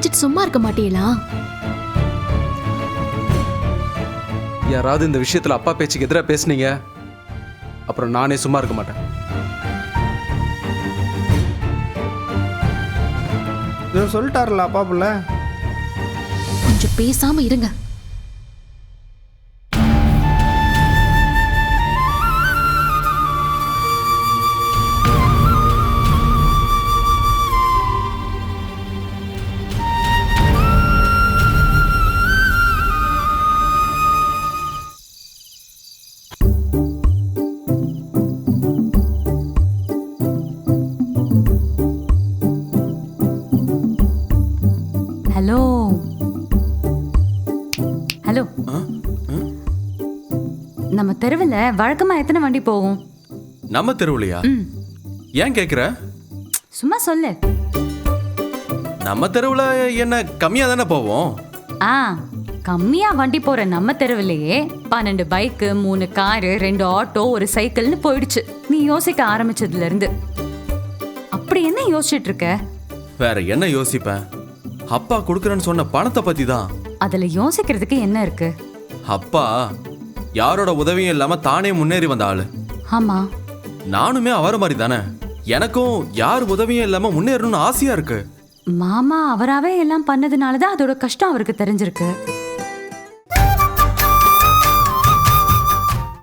வச்சுட்டு சும்மா இருக்க மாட்டீங்களா? யாராவது இந்த விஷயத்துல அப்பா பேச்சுக்கு எதிராக பேசுனீங்க, அப்புறம் நானே சும்மா இருக்க மாட்டேன். இதை சொல்லிட்டாருல அப்பா புள்ள. கொஞ்சம் பேசாம இருங்க. ஹலோ ஹலோ, நம்ம தெருவில் வழக்கமா எத்தனை வண்டி போகும்? நம்ம தெருவுலையா? ஏன் கேக்குற? சும்மா சொல்லு. நம்ம தெருவுல என்ன கம்மியா தானே போவோம்? ஆ, கம்மியா வண்டி போற நம்ம தெருவிலேயே 12 பைக்கு, 3 காரு, 2 ஆட்டோ, ஒரு சைக்கிள்னு போயிடுச்சு நீ யோசிக்க ஆரம்பிச்சதுல இருந்து. அப்படி என்ன யோசிச்சுட்டு இருக்க? வேற என்ன யோசிப்பேன்? அப்பா கொடுக்கறேன்னு சொன்ன பணத்தை பத்தி தான். அதுல யோசிக்கிறதுக்கு என்ன இருக்கு? அப்பா யாரோட உதவியும் இல்லாம தானே முன்னேறி வந்த ஆளு. ஆமா, நானுமே அவர மாதிரி தானே. எனக்கும் யார் உதவியும் இல்லாம முன்னேறணும்னு ஆசையா இருக்கு. மாமா அவராவே எல்லாம் பண்ணதுனாலதான் அதோட கஷ்டம் அவருக்கு தெரிஞ்சிருக்கு.